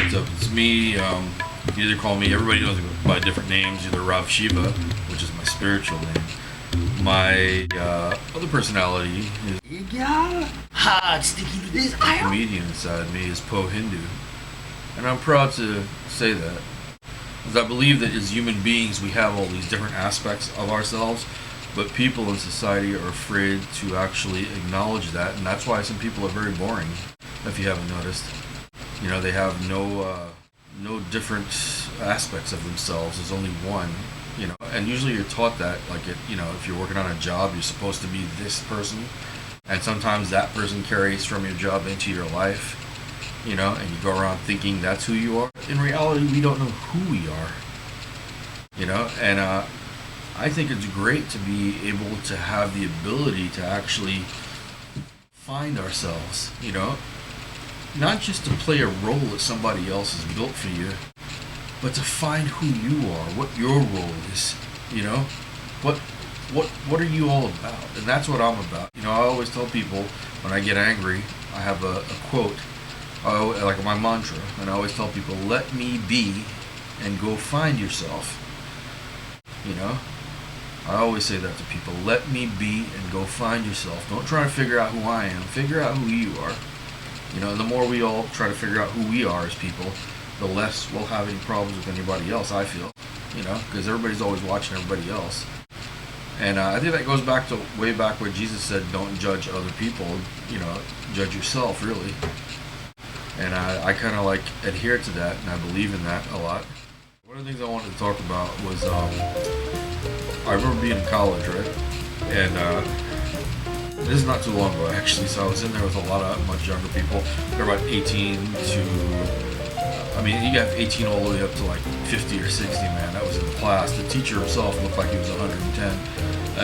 What's up? It's me. You can either call me, everybody knows me by different names, either RavSavvy, which is my spiritual name. My other personality is hard sticky to this. the comedian inside me is Po Hindu. And I'm proud to say that. Because I believe that as human beings we have all these different aspects of ourselves, but people in society are afraid to actually acknowledge that, and that's why some people are very boring, if you haven't noticed. You know, they have no different aspects of themselves. There's only one, you know. And usually you're taught that, like, if you're working on a job, you're supposed to be this person, and sometimes that person carries from your job into your life, you know, and you go around thinking that's who you are. In reality, we don't know who we are, you know. And I think it's great to be able to have the ability to actually find ourselves, you know. Not just to play a role that somebody else has built for you, but to find who you are, what your role is, you know? What are you all about? And that's what I'm about. You know, I always tell people when I get angry, I have a quote, like my mantra, and I always tell people, let me be and go find yourself. You know? I always say that to people, let me be and go find yourself. Don't try to figure out who I am, figure out who you are. You know, and the more we all try to figure out who we are as people, the less we'll have any problems with anybody else, I feel. You know, because everybody's always watching everybody else. And I think that goes back to way back where Jesus said, don't judge other people, you know, judge yourself, really. And I kind of like adhere to that, and I believe in that a lot. One of the things I wanted to talk about was, I remember being in college, right? And this is not too long ago, actually, so I was in there with a lot of much younger people. They're about 18 to, I mean, you got 18 all the way up to like 50 or 60, man. That was in the class. The teacher himself looked like he was 110.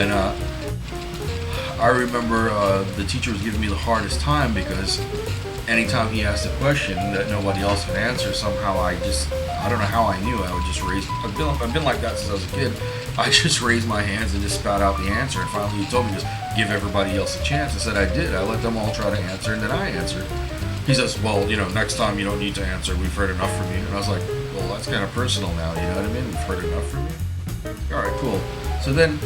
And I remember the teacher was giving me the hardest time because anytime he asked a question that nobody else could answer, somehow I don't know how I knew. I would just raise, I've been like that since I was a kid. I just raised my hands and just spat out the answer, and finally he told me just give everybody else a chance. I said I did. I let them all try to answer, and then I answered. He says, well, you know, next time you don't need to answer. We've heard enough from you. And I was like, well, that's kind of personal now, you know what I mean? We've heard enough from you. All right, cool. So then,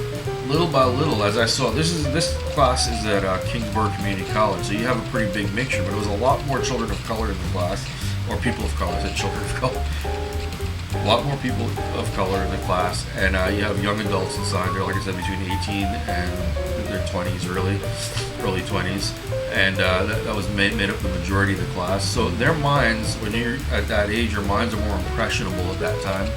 little by little, as I saw, this class is at Kingsburg Community College, so you have a pretty big mixture, but it was a lot more children of color in the class, or people of color. I said children of color. A lot more people of color in the class, and you have young adults inside there, like I said, between 18 and their 20s, early 20s, and that was made up the majority of the class. So their minds, when you're at that age, your minds are more impressionable at that time,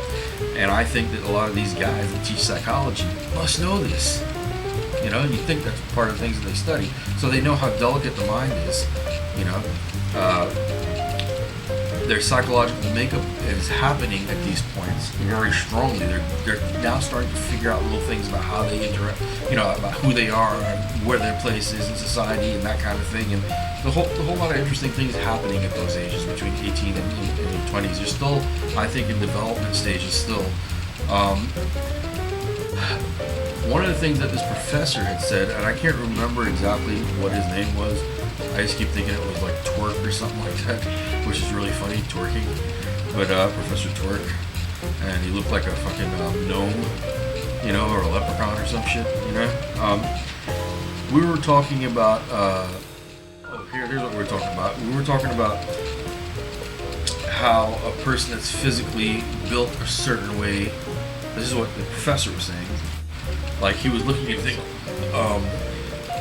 and I think that a lot of these guys that teach psychology must know this. You know, you think that's part of the things that they study, so they know how delicate the mind is, you know. Their psychological makeup is happening at these points very strongly. They're now starting to figure out little things about how they interact, you know, about who they are, where their place is in society, and that kind of thing. And the whole lot of interesting things happening at those ages between 18 and your 20s. You're still, I think, in development stages still. One of the things that this professor had said, and I can't remember exactly what his name was. I just keep thinking it was like Twerk or something like that, which is really funny, twerking. But Professor Twerk, and he looked like a fucking gnome, you know, or a leprechaun or some shit, you know. We were talking about, here's what we were talking about. We were talking about how a person that's physically built a certain way, this is what the professor was saying, like he was looking at things,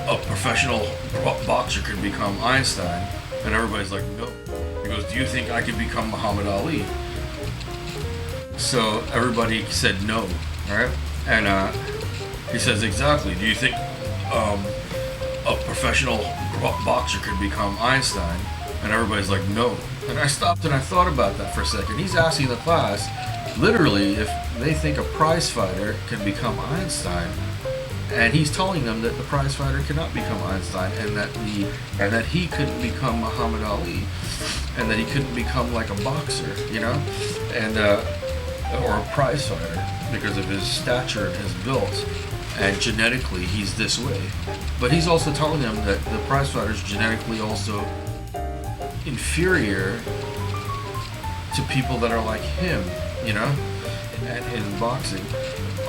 a professional boxer could become Einstein, and everybody's like, no. He goes, do you think I could become Muhammad Ali? So everybody said no, right? And he says, exactly. Do you think a professional boxer could become Einstein? And everybody's like, no. And I stopped and I thought about that for a second. He's asking the class, literally, if they think a prize fighter can become Einstein. And he's telling them that the prize fighter cannot become Einstein, and that he couldn't become Muhammad Ali, and that he couldn't become like a boxer, you know, and or a prize fighter because of his stature and his build, and genetically he's this way. But he's also telling them that the prize fighter is genetically also inferior to people that are like him, you know, and in boxing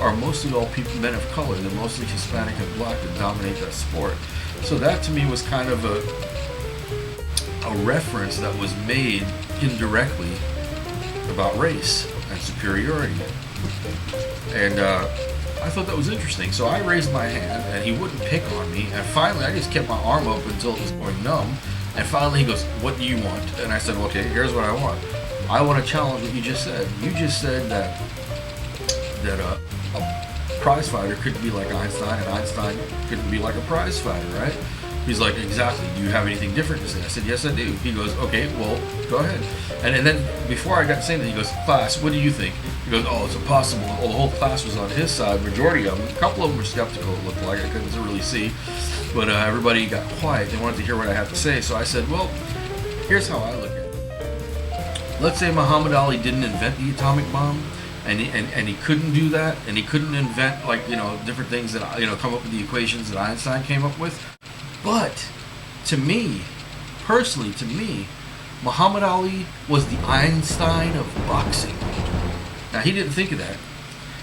are mostly all people, men of color. They're mostly Hispanic and black that dominate that sport. So that to me was kind of a reference that was made indirectly about race and superiority. And I thought that was interesting. So I raised my hand and he wouldn't pick on me. And finally, I just kept my arm up until it was going numb. And finally he goes, "What do you want?" And I said, "Okay, here's what I want. I want to challenge what you just said. You just said that a prize fighter couldn't be like Einstein, and Einstein couldn't be like a prize fighter, right?" He's like, "Exactly. Do you have anything different to say?" I said, "Yes, I do." He goes, "Okay, well, go ahead." And then before I got to say that, he goes, "Class, what do you think?" He goes, "Oh, it's impossible." Well, the whole class was on his side, majority of them. A couple of them were skeptical, it looked like. I couldn't really see. But everybody got quiet. They wanted to hear what I had to say. So I said, well, here's how I look at it. Let's say Muhammad Ali didn't invent the atomic bomb, and he couldn't do that, and he couldn't invent, like, different things that, come up with the equations that Einstein came up with. But to me, personally, Muhammad Ali was the Einstein of boxing. Now, he didn't think of that.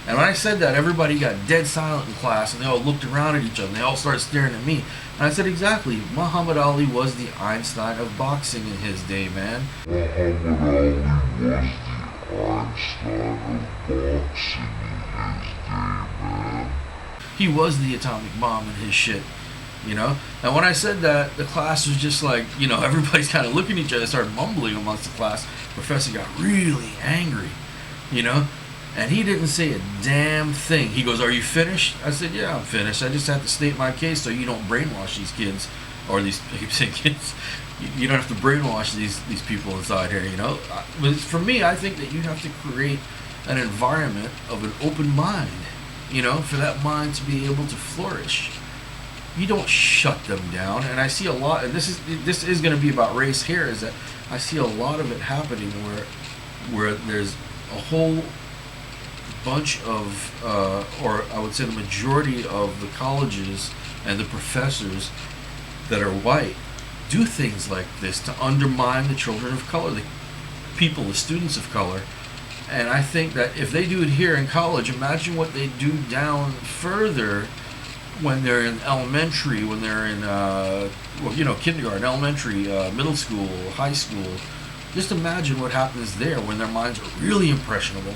And when I said that, everybody got dead silent in class, and they all looked around at each other, and they all started staring at me. And I said, exactly, Muhammad Ali was the Einstein of boxing in his day, man. Muhammad Ali was the Einstein of boxing in his day, man. He was the atomic bomb in his shit, And when I said that, the class was just like, everybody's kind of looking at each other, started mumbling amongst the class. The professor got really angry, And he didn't say a damn thing. He goes, "Are you finished?" I said, "Yeah, I'm finished. I just have to state my case so you don't brainwash these kids." Or these, I keep saying kids. You don't have to brainwash these people inside here, But for me, I think that you have to create an environment of an open mind, for that mind to be able to flourish. You don't shut them down. And I see a lot, and this is going to be about race here, is that I see a lot of it happening where there's a whole bunch of, or I would say the majority of the colleges and the professors that are white do things like this to undermine the children of color, the people, the students of color. And I think that if they do it here in college, imagine what they do down further when they're in elementary, when they're in, kindergarten, elementary, middle school, high school. Just imagine what happens there when their minds are really impressionable.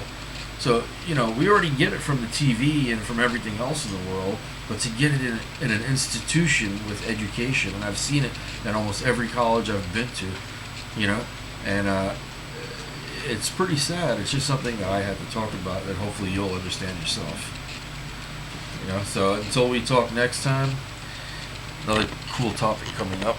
So, we already get it from the TV and from everything else in the world, but to get it in an institution with education, and I've seen it in almost every college I've been to, and it's pretty sad. It's just something that I had to talk about that hopefully you'll understand yourself. So until we talk next time, another cool topic coming up.